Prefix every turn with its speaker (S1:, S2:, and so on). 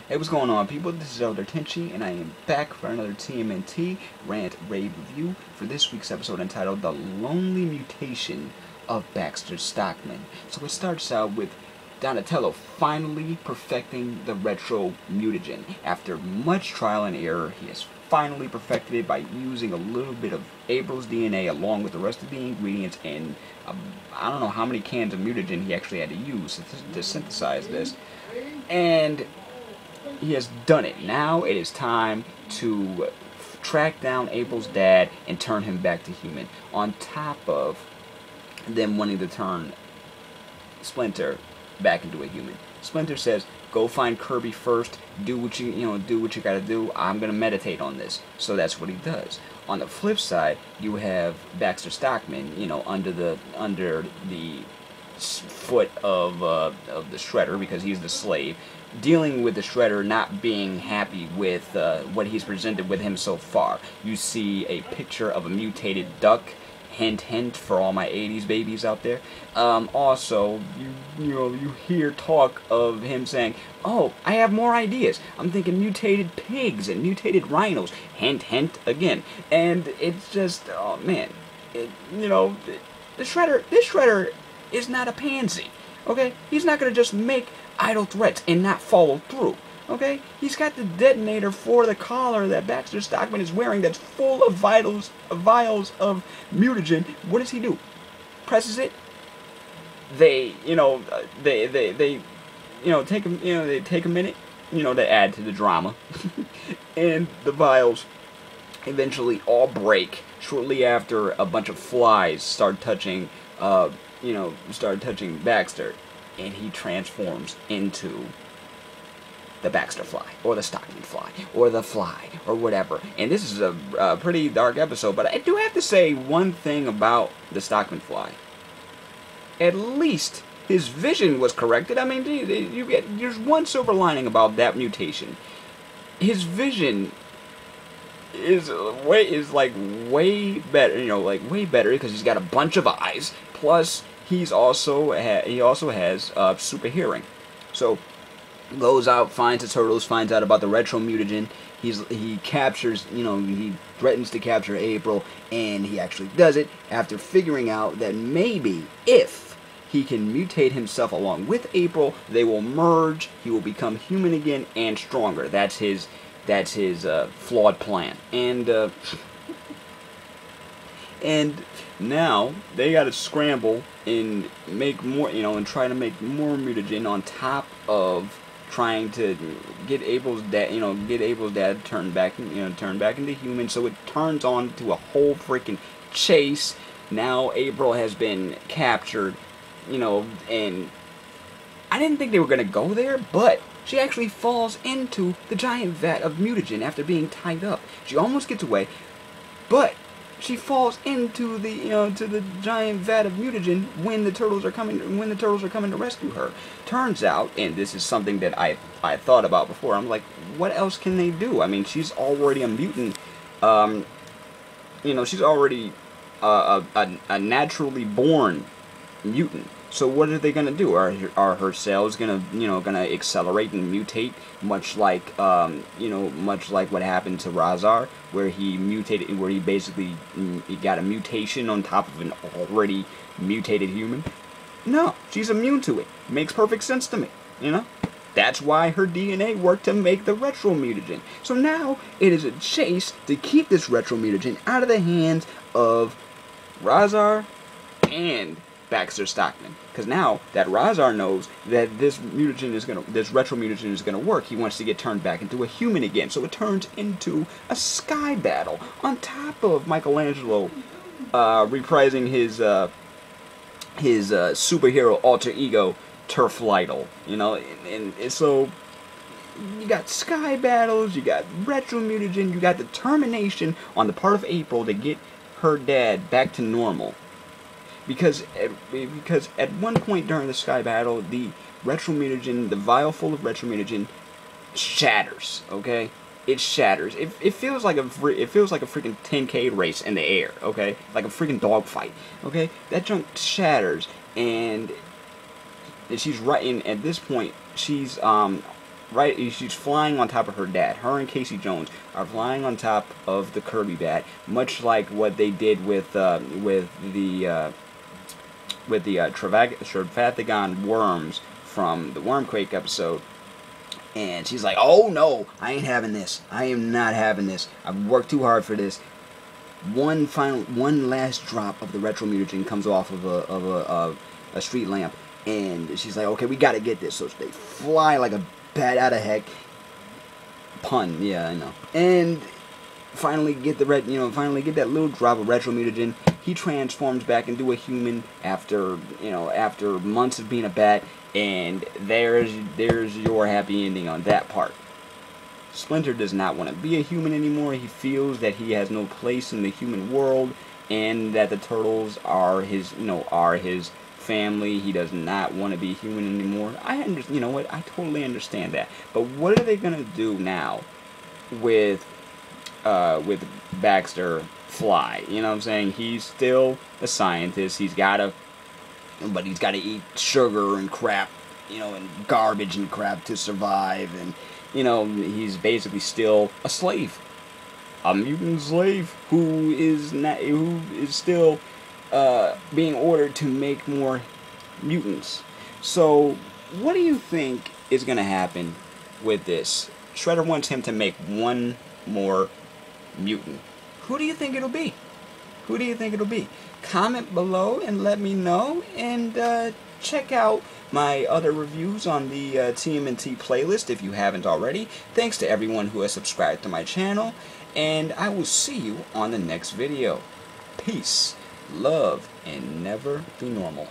S1: Hey, what's going on, people? This is Elder Tenchi, and I am back for another TMNT Rant Rave Review for this week's episode entitled The Lonely Mutation of Baxter Stockman. So it starts out with Donatello finally perfecting the retro mutagen. After much trial and error, he has finally perfected it by using a little bit of April's DNA along with the rest of the ingredients and I don't know how many cans of mutagen he actually had to use to synthesize this. And he has done it. Now it is time to track down April's dad and turn him back to human. On top of them wanting to turn Splinter back into a human. Splinter says, "Go find Kirby first. Do what you do what you gotta do. I'm gonna meditate on this." So that's what he does. On the flip side, you have Baxter Stockman, under the foot of the Shredder, because he's the slave, dealing with the Shredder not being happy with what he's presented with him so far. You see a picture of a mutated duck. Hint, hint for all my 80s babies out there. Also, you hear talk of him saying, "Oh, I have more ideas. I'm thinking mutated pigs and mutated rhinos." Hint, hint again. And it's just, oh man, this Shredder is not a pansy. Okay, he's not gonna just make idle threats and not follow through. Okay, he's got the detonator for the collar that Baxter Stockman is wearing that's full of vials of mutagen. What does he do? Presses it. They take a minute, to add to the drama, and the vials eventually all break shortly after a bunch of flies start touching Baxter, and he transforms into the Baxter fly, or the Stockman fly, or the fly, or whatever. And this is a pretty dark episode, but I do have to say one thing about the Stockman fly. At least his vision was corrected. I mean, there's one silver lining about that mutation. His vision is way better, way better, because he's got a bunch of eyes. Plus, he also has super hearing. So goes out, finds the turtles, finds out about the retro mutagen. He captures, he threatens to capture April, and he actually does it after figuring out that maybe if he can mutate himself along with April, they will merge. He will become human again and stronger. That's his flawed plan. And now they got to scramble and make more, and try to make more mutagen on top of trying to get April's dad turned back into human. So it turns on to a whole freaking chase. Now April has been captured, and I didn't think they were gonna go there, but she actually falls into the giant vat of mutagen after being tied up. She almost gets away, but she falls into the to the giant vat of mutagen when the turtles are coming to rescue her. Turns out, and this is something that I thought about before, I'm like, what else can they do? I mean, she's already a mutant. She's already a naturally born mutant. So what are they gonna do? Are her cells gonna accelerate and mutate, much like what happened to Razar, where he mutated, where he basically got a mutation on top of an already mutated human? No, she's immune to it. Makes perfect sense to me. That's why her DNA worked to make the retro mutagen. So now it is a chase to keep this retro mutagen out of the hands of Razar and Baxter Stockman, because now that Razar knows that this retro mutagen is gonna work, he wants to get turned back into a human again. So it turns into a sky battle on top of Michelangelo reprising his superhero alter ego Turf Lytle. And so you got sky battles, you got retro mutagen, you got determination on the part of April to get her dad back to normal. Because at one point during the sky battle, the retro mutagen, the vial full of retro mutagen, shatters. Okay, it shatters. It feels like a freaking 10K race in the air. Okay, like a freaking dogfight. Okay, that junk shatters, and she's right. And at this point, she's right, she's flying on top of her dad. Her and Casey Jones are flying on top of the Kirby bat, much like what they did with the Travathagon worms from the Wormquake episode. And she's like, "Oh no, I ain't having this. I am not having this. I've worked too hard for this." One last drop of the retro mutagen comes off of a street lamp, and she's like, "Okay, we gotta get this." So they fly like a bat out of heck. Pun, yeah, I know. And finally get finally get that little drop of retro mutagen. He transforms back into a human after months of being a bat, and there's your happy ending on that part. Splinter does not want to be a human anymore. He feels that he has no place in the human world, and that the turtles are his family. He does not want to be human anymore. I totally understand that. But what are they gonna do now with Baxter Fly? You know what I'm saying? He's still a scientist. But he's got to eat sugar and crap, and garbage and crap to survive. And he's basically still a slave, a mutant slave who is still being ordered to make more mutants. So, what do you think is going to happen with this? Shredder wants him to make one more mutant. Who do you think it'll be? Who do you think it'll be? Comment below and let me know, and check out my other reviews on the TMNT playlist if you haven't already. Thanks to everyone who has subscribed to my channel, and I will see you on the next video. Peace, love, and never be normal.